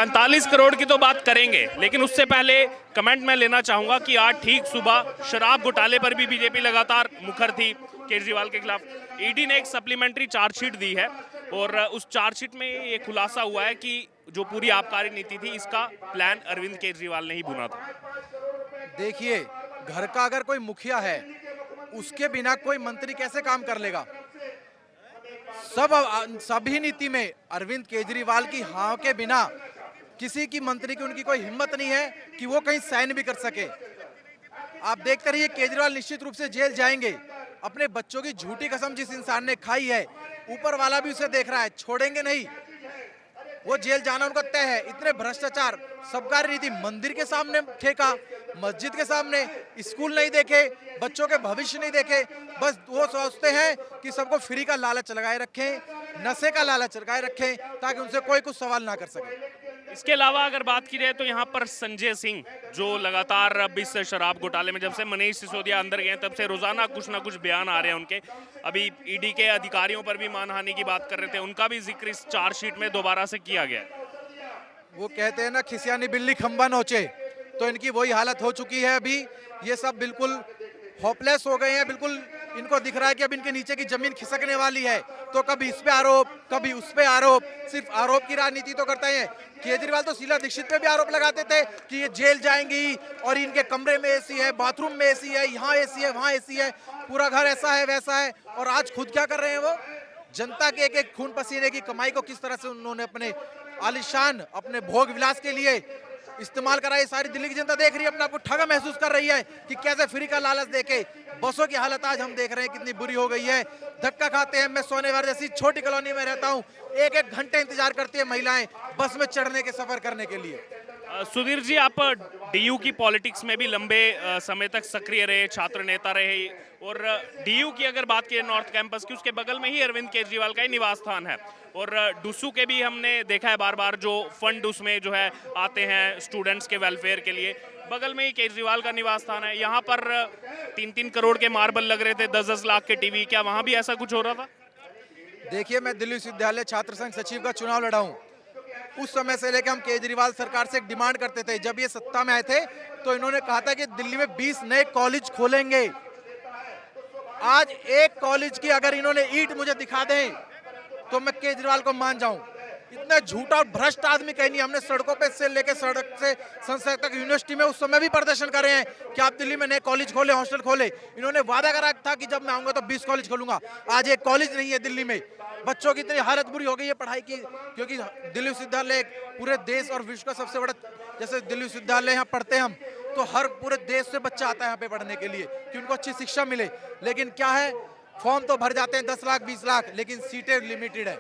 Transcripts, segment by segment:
45 करोड़ की तो बात करेंगे, लेकिन उससे पहले कमेंट मैं लेना चाहूंगा कि आज ठीक सुबह शराब घोटाले पर भी बीजेपी लगातार मुखर थी केजरीवाल के खिलाफ। ईडी ने एक सप्लीमेंट्री चार्जशीट दी है और उस चार्जशीट में ये खुलासा हुआ है कि जो पूरी आबकारी नीति थी इसका प्लान अरविंद केजरीवाल ने ही बुना था। देखिए, घर का अगर कोई मुखिया है, उसके बिना कोई मंत्री कैसे काम कर लेगा। सभी नीति में अरविंद केजरीवाल की हाँ के बिना किसी की मंत्री की उनकी कोई हिम्मत नहीं है कि वो कहीं साइन भी कर सके। आप देखते रहिए, केजरीवाल निश्चित रूप से जेल जाएंगे। अपने बच्चों की झूठी कसम जिस इंसान ने खाई है, ऊपर वाला भी उसे देख रहा है, छोड़ेंगे नहीं। वो जेल जाना उनका तय है। इतने भ्रष्टाचार, सबकारी नीति, मंदिर के सामने ठेका, मस्जिद के सामने, स्कूल नहीं देखे, बच्चों के भविष्य नहीं देखे। बस वो सोचते हैं कि सबको फ्री का लालच लगाए रखें, नशे का लालच लगाए रखें, ताकि उनसे कोई कुछ सवाल ना कर सके। इसके अलावा अगर बात की जाए तो यहाँ पर संजय सिंह, जो लगातार अब इस शराब घोटाले में जब से मनीष सिसोदिया अंदर गए तब से रोजाना कुछ ना कुछ बयान आ रहे हैं उनके। अभी ईडी के अधिकारियों पर भी मानहानि की बात कर रहे थे, उनका भी जिक्र इस चार्जशीट में दोबारा से किया गया है। वो कहते हैं ना, खिसियानी बिल्ली खंबा नोचे, तो इनकी वही हालत हो चुकी है। अभी ये सब बिल्कुल होपलेस हो गए हैं। बिल्कुल इनको दिख रहा है कि अब इनके नीचे की जमीन खिसकने वाली है। तो कभी इस पे आरोप, कभी उस पे आरोप, सिर्फ आरोप की राजनीति तो करते हैं। केजरीवाल तो शीला दीक्षित पे भी आरोप लगाते थे कि ये जेल जाएंगी और इनके कमरे में एसी है, बाथरूम में एसी है, यहाँ एसी है, वहाँ एसी है, पूरा घर ऐसा है वैसा है। और आज खुद क्या कर रहे हैं वो? जनता के एक एक खून पसीने की कमाई को किस तरह से उन्होंने अपने आलिशान, अपने भोग विलास के लिए इस्तेमाल करा। ये सारी दिल्ली की जनता देख रही है, अपने आप को ठगा महसूस कर रही है कि कैसे फ्री का लालच देके बसों की हालत आज हम देख रहे हैं कितनी बुरी हो गई है। धक्का खाते हैं। मैं सोनेवार जैसी छोटी कॉलोनी में रहता हूँ, एक एक घंटे इंतजार करती है महिलाएं बस में चढ़ने के, सफर करने के लिए। सुधीर जी, आप डीयू की पॉलिटिक्स में भी लंबे समय तक सक्रिय रहे, छात्र नेता रहे, और डीयू की अगर बात की नॉर्थ कैंपस की, उसके बगल में ही अरविंद केजरीवाल का ही निवास स्थान है। और डुसू के भी हमने देखा है बार बार जो फंड उसमें जो है आते हैं स्टूडेंट्स के वेलफेयर के लिए, बगल में ही केजरीवाल का निवास स्थान है। यहाँ पर 3-3 करोड़ के मार्बल लग रहे थे, 10-10 लाख के टीवी, क्या वहाँ भी ऐसा कुछ हो रहा था? देखिए, मैं दिल्ली विश्वविद्यालय छात्र संघ सचिव का चुनाव लड़ा हूँ। उस समय से लेकर हम केजरीवाल सरकार से एक डिमांड करते थे। जब ये सत्ता में आए थे तो इन्होंने कहा था कि दिल्ली में 20 नए कॉलेज खोलेंगे। आज एक कॉलेज की अगर इन्होंने ईंट मुझे दिखा दें तो मैं केजरीवाल को मान जाऊं। इतना झूठा और भ्रष्ट आदमी कहीं नहीं। हमने सड़कों पे से लेकर सड़क से संसद तक, यूनिवर्सिटी में उस समय भी प्रदर्शन करे हैं कि आप दिल्ली में नए कॉलेज खोले, हॉस्टल खोले। इन्होंने वादा करा था कि जब मैं आऊंगा तो 20 कॉलेज खोलूंगा। आज एक कॉलेज नहीं है दिल्ली में। बच्चों की इतनी हालत बुरी हो गई है पढ़ाई की, क्योंकि दिल्ली विश्वविद्यालय पूरे देश और विश्व का सबसे बड़ा, जैसे दिल्ली विश्वविद्यालय यहाँ पढ़ते हैं हम, तो हर पूरे देश से बच्चा आता है यहाँ पे पढ़ने के लिए कि उनको अच्छी शिक्षा मिले। लेकिन क्या है, फॉर्म तो भर जाते हैं 10 लाख 20 लाख, लेकिन सीटें लिमिटेड है।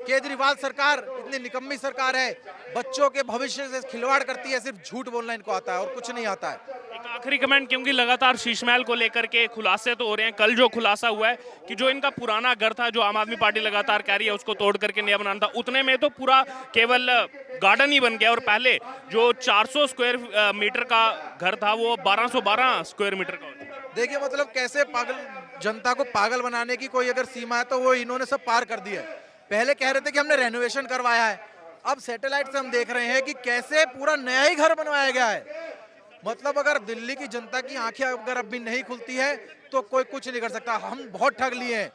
केजरीवाल सरकार इतनी निकम्मी सरकार है, बच्चों के भविष्य से खिलवाड़ करती है। सिर्फ झूठ बोलना इनको आता है और कुछ नहीं आता है। एक आखिरी कमेंट, क्योंकि लगातार शीश महल को लेकर के खुलासे तो हो रहे हैं। कल जो खुलासा हुआ है कि जो इनका पुराना घर था, जो आम आदमी पार्टी लगातार कह रही है उसको तोड़ करके नया बनाना था, उतने में तो पूरा केवल गार्डन ही बन गया। और पहले जो 400 स्क्वायर मीटर का घर था वो 1212 स्क्वायर मीटर का हो गया। देखिए, मतलब कैसे पागल, जनता को पागल बनाने की कोई अगर सीमा है तो वो इन्होंने सब पार कर दी है। पहले कह रहे थे कि हमने रेनोवेशन करवाया है, अब सैटेलाइट से हम देख रहे हैं कि कैसे पूरा नया ही घर बनवाया गया है। मतलब अगर दिल्ली की जनता की आंखें अगर अब भी नहीं खुलती है तो कोई कुछ नहीं कर सकता। हम बहुत ठग लिए हैं,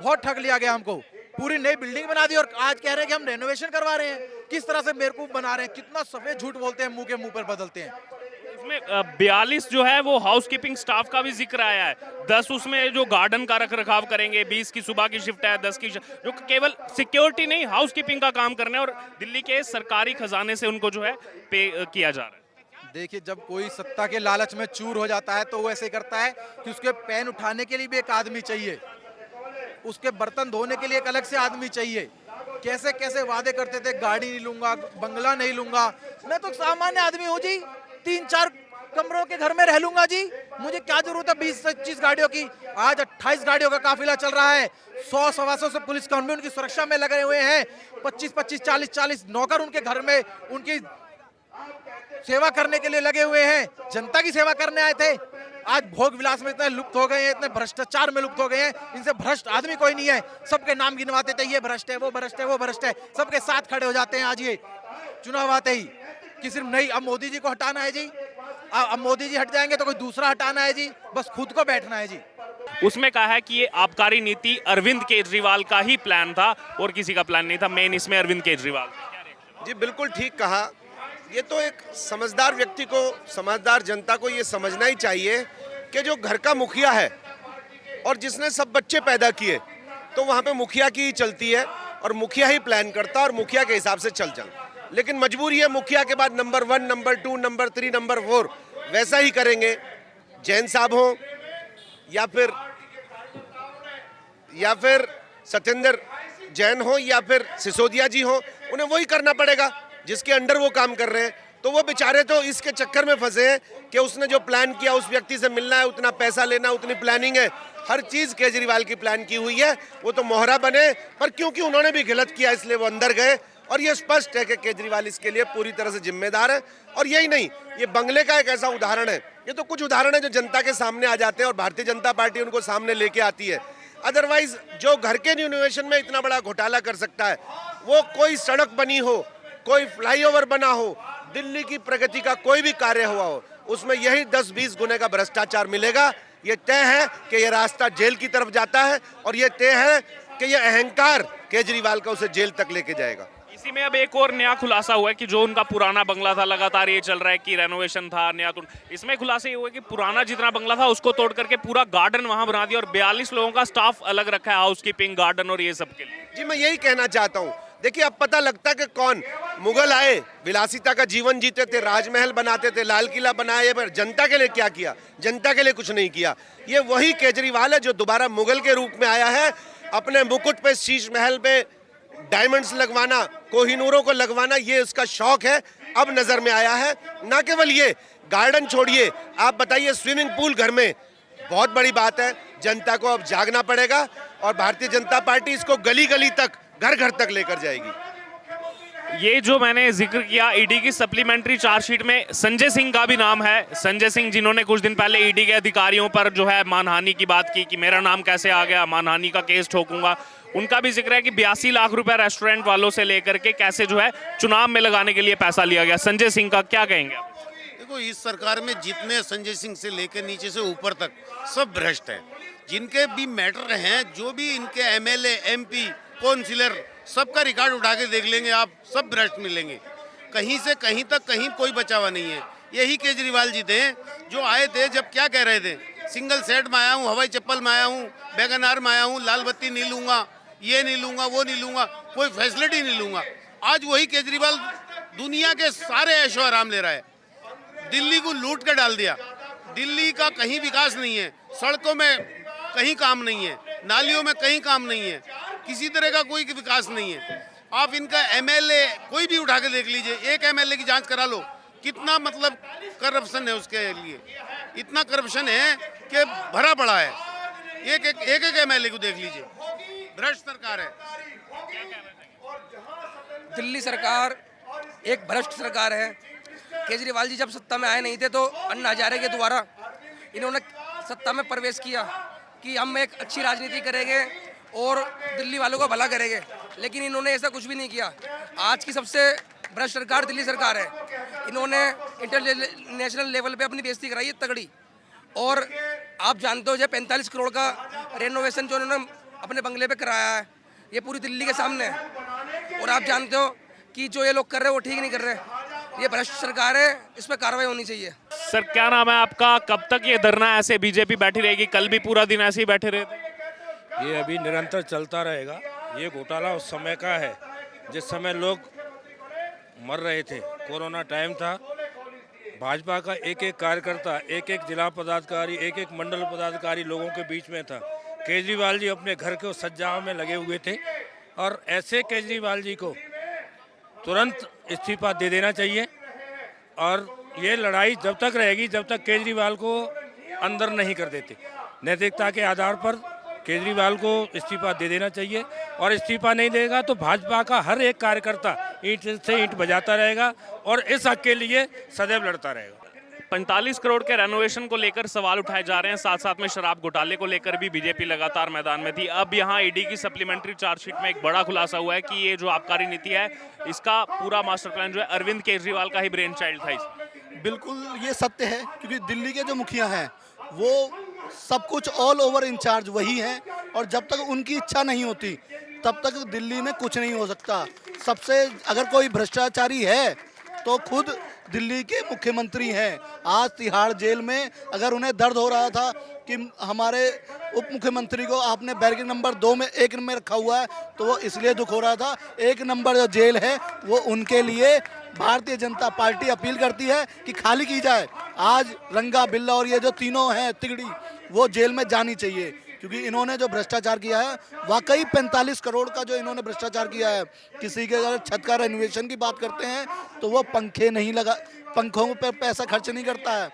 बहुत ठग लिया गया हमको। पूरी नई बिल्डिंग बना दी और आज कह रहे हैं कि हम रेनोवेशन करवा रहे हैं। किस तरह से बेवकूफ बना रहे हैं, कितना सफेद झूठ बोलते हैं, मुंह के मुंह पर बदलते हैं। उसमें 42 जो है वो हाउसकीपिंग स्टाफ का भी जिक्र आया है। 10 उसमें जो गार्डन का रख रखाव करेंगे, 20 की सुबह की शिफ्ट है, 10 की जो केवल सिक्योरिटी नहीं हाउसकीपिंग का काम करने, और दिल्ली के सरकारी खजाने से उनको जो है पे किया जा रहा है। देखिए, जब कोई सत्ता के लालच में चूर हो जाता है तो वो ऐसे करता है कि उसके पैन उठाने के लिए भी एक आदमी चाहिए, उसके बर्तन धोने के लिए एक अलग से आदमी चाहिए। कैसे कैसे वादे करते थे, गाड़ी नहीं लूंगा, बंगला नहीं लूंगा। मैं तो सामान्य आदमी हूँ जी, 3-4 कमरों के घर में रह लूंगा जी, मुझे क्या जरूरत है 20-25 गाड़ियों की। आज 28 गाड़ियों का काफिला चल रहा है। 100-125 से पुलिस कर्मी उनकी सुरक्षा में लगे हुए हैं। 25-25, 40-40 नौकर उनके घर में उनकी सेवा करने के लिए लगे हुए हैं। जनता की सेवा करने आए थे। आज भोग विलास में इतने लुप्त हो गए हैं, इतने भ्रष्टाचार में लुप्त हो गए हैं, इनसे भ्रष्ट आदमी कोई नहीं है। सबके नाम गिनवाते थे, ये भ्रष्ट है, वो भ्रष्ट है, वो भ्रष्ट है, सबके साथ खड़े हो जाते हैं आज ये। चुनाव आते ही कि सिर्फ नहीं अब मोदी जी को हटाना है जी, अब मोदी जी हट जाएंगे तो कोई दूसरा हटाना है जी, बस खुद को बैठना है जी। उसमें कहा है कि ये आबकारी नीति अरविंद केजरीवाल का ही प्लान था और किसी का प्लान नहीं था, मेन इसमें अरविंद केजरीवाल। जी बिल्कुल ठीक कहा। ये तो एक समझदार व्यक्ति को, समझदार जनता को ये समझना ही चाहिए कि जो घर का मुखिया है और जिसने सब बच्चे पैदा किए, तो वहाँ पे मुखिया की ही चलती है और मुखिया ही प्लान करता और मुखिया के हिसाब से चल। लेकिन मजबूरी है, मुखिया के बाद नंबर 1, नंबर 2, नंबर 3, नंबर 4 वैसा ही करेंगे। जैन साहब हो या फिर सत्येंद्र जैन हो या फिर सिसोदिया जी हो, उन्हें वही करना पड़ेगा जिसके अंडर वो काम कर रहे हैं। तो वो बेचारे तो इसके चक्कर में फंसे हैं कि उसने जो प्लान किया उस व्यक्ति से मिलना है, उतना पैसा लेना, उतनी प्लानिंग है, हर चीज केजरीवाल की प्लान की हुई है। वो तो मोहरा बने, पर क्योंकि उन्होंने भी गलत किया इसलिए वो अंदर गए। और ये स्पष्ट है कि केजरीवाल इसके लिए पूरी तरह से जिम्मेदार है। और यही नहीं, ये बंगले का एक ऐसा उदाहरण है, ये तो कुछ उदाहरण है जो जनता के सामने आ जाते हैं और भारतीय जनता पार्टी उनको सामने लेके आती है। अदरवाइज जो घर के रिनोवेशन में इतना बड़ा घोटाला कर सकता है, वो कोई सड़क बनी हो, कोई फ्लाईओवर बना हो, दिल्ली की प्रगति का कोई भी कार्य हुआ हो, उसमें यही 10-20 गुने का भ्रष्टाचार मिलेगा। ये तय है कि ये रास्ता जेल की तरफ जाता है और ये तय है कि ये अहंकार केजरीवाल का उसे जेल तक लेके जाएगा। इसी में अब एक और नया खुलासा हुआ है कि जो उनका पुराना बंगला था, लगातार ये चल रहा है कि रेनोवेशन था नया, तो इसमें खुलासा ये हुआ कि पुराना जितना बंगला था उसको तोड़ करके पूरा गार्डन वहां बना दिया और 42 लोगों का स्टाफ अलग रखा है, हाउसकीपिंग, गार्डन और ये सब के लिए। जी मैं यही कहना चाहता हूँ। देखिए अब पता लगता कि कौन मुगल आए, विलासिता का जीवन जीते थे, राजमहल बनाते थे, लाल किला बनाया, पर जनता के लिए क्या किया? जनता के लिए कुछ नहीं किया। ये वही केजरीवाल है जो दोबारा मुगल के रूप में आया है। अपने मुकुट पे, शीश महल पे डायमंड्स लगवाना, कोहिनूरों को लगवाना, ये उसका शौक है, अब नजर में आया है। ना केवल ये, गार्डन छोड़िए, आप बताइए स्विमिंग पूल घर में, बहुत बड़ी बात है। जनता को अब जागना पड़ेगा और भारतीय जनता पार्टी इसको गली गली तक, घर घर तक लेकर जाएगी। ये जो मैंने जिक्र किया, ईडी की सप्लीमेंट्री चार्जशीट में संजय सिंह का भी नाम है। संजय सिंह जिन्होंने कुछ दिन पहले ईडी के अधिकारियों पर जो है मानहानि की बात की कि मेरा नाम कैसे आ गया, मानहानि का केस ठोकूंगा, उनका भी जिक्र है कि 82 लाख रुपए रेस्टोरेंट वालों से लेकर के कैसे जो है चुनाव में लगाने के लिए पैसा लिया गया। संजय सिंह का क्या कहेंगे आप? देखो इस सरकार में जितने संजय सिंह से लेकर नीचे से ऊपर तक सब भ्रष्ट हैं। जिनके भी मैटर हैं, जो भी इनके एमएलए, एमपी, काउंसिलर, सबका रिकॉर्ड उठा के देख लेंगे आप, सब भ्रष्ट मिलेंगे। कहीं से कहीं तक कहीं कोई बचा हुआ नहीं है। यही केजरीवाल जी थे जो आए थे, जब क्या कह रहे थे, सिंगल सेट में आया हूँ, हवाई चप्पल में आया हूँ, बैगनार में आया हूँ, लाल बत्ती नहीं लूंगा, ये नहीं लूंगा, वो नहीं लूंगा, कोई फैसिलिटी नहीं लूंगा। आज वही केजरीवाल दुनिया के सारे ऐशो आराम ले रहा है। दिल्ली को लूट कर डाल दिया। दिल्ली का कहीं विकास नहीं है, सड़कों में कहीं काम नहीं है, नालियों में कहीं काम नहीं है, किसी तरह का कोई विकास नहीं है। आप इनका एमएलए कोई भी उठा के देख लीजिए, एक एमएलए की जांच करा लो, कितना मतलब करप्शन है उसके लिए, इतना करप्शन है कि भरा पड़ा है। एक एमएलए को देख लीजिए, भ्रष्ट सरकार है। दिल्ली सरकार एक भ्रष्ट सरकार है। केजरीवाल जी जब सत्ता में आए नहीं थे तो अन्ना हजारे के द्वारा इन्होंने सत्ता में प्रवेश किया कि हम एक अच्छी राजनीति करेंगे और दिल्ली वालों का भला करेंगे, लेकिन इन्होंने ऐसा कुछ भी नहीं किया। आज की सबसे भ्रष्ट सरकार दिल्ली सरकार है। इन्होंने इंटरनेशनल लेवल पे अपनी बेइज्जती कराई है तगड़ी। और आप जानते हो जो 45 करोड़ का रेनोवेशन जो इन्होंने अपने बंगले पे कराया है, ये पूरी दिल्ली के सामने है। और आप जानते हो कि जो ये लोग कर रहे हैं वो ठीक नहीं कर रहे, ये भ्रष्ट सरकार है, इस पर कार्रवाई होनी चाहिए। सर क्या नाम है आपका? कब तक ये धरना ऐसे बीजेपी बैठी रहेगी? कल भी पूरा दिन ऐसे ही बैठे रहे थे? ये अभी निरंतर चलता रहेगा। ये घोटाला उस समय का है जिस समय लोग मर रहे थे, कोरोना टाइम था। भाजपा का एक एक कार्यकर्ता, एक एक जिला पदाधिकारी, एक एक मंडल पदाधिकारी लोगों के बीच में था। केजरीवाल जी अपने घर के सज्जाओं में लगे हुए थे और ऐसे केजरीवाल जी को तुरंत इस्तीफा दे देना चाहिए। और ये लड़ाई जब तक रहेगी जब तक केजरीवाल को अंदर नहीं कर देते। नैतिकता के आधार पर केजरीवाल को इस्तीफा दे देना चाहिए और इस्तीफा नहीं देगा तो भाजपा का हर एक कार्यकर्ता ईंट से ईंट बजाता रहेगा और इस हक के लिए सदैव लड़ता रहेगा। 45 करोड़ के रेनोवेशन को लेकर सवाल उठाए जा रहे हैं, साथ साथ में शराब घोटाले को लेकर भी बीजेपी लगातार मैदान में थी। अब यहाँ ईडी की सप्लीमेंट्री चार्जशीट में एक बड़ा खुलासा हुआ है कि ये जो आबकारी नीति है, इसका पूरा मास्टर प्लान जो है अरविंद केजरीवाल का ही ब्रेन चाइल्ड था। बिल्कुल ये सत्य है, क्योंकि दिल्ली के जो मुखिया हैं वो सब कुछ ऑल ओवर इंचार्ज वही हैं, और जब तक उनकी इच्छा नहीं होती तब तक दिल्ली में कुछ नहीं हो सकता। सबसे अगर कोई भ्रष्टाचारी है तो खुद दिल्ली के मुख्यमंत्री हैं। आज तिहाड़ जेल में अगर उन्हें दर्द हो रहा था कि हमारे उप मुख्यमंत्री को आपने बैरिकेड नंबर 2 में 1 में रखा हुआ है, तो वो इसलिए दुख हो रहा था। 1 नंबर जो जेल है वो उनके लिए भारतीय जनता पार्टी अपील करती है कि खाली की जाए। आज रंगा बिल्ला और ये जो तीनों हैं तिगड़ी, वो जेल में जानी चाहिए, क्योंकि इन्होंने जो भ्रष्टाचार किया है, वाकई 45 करोड़ का जो इन्होंने भ्रष्टाचार किया है। किसी के अगर छत का रेनोवेशन की बात करते हैं तो वो पंखों पर पैसा खर्च नहीं करता है,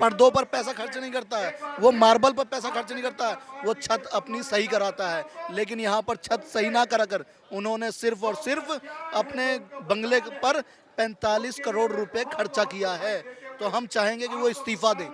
पर्दों पर पैसा खर्च नहीं करता है, वो मार्बल पर पैसा खर्च नहीं करता है, वो छत अपनी सही कराता है। लेकिन यहाँ पर छत सही ना कराकर उन्होंने सिर्फ और सिर्फ अपने बंगले पर 45 करोड़ रुपए खर्चा किया है। तो हम चाहेंगे कि वो इस्तीफा दें।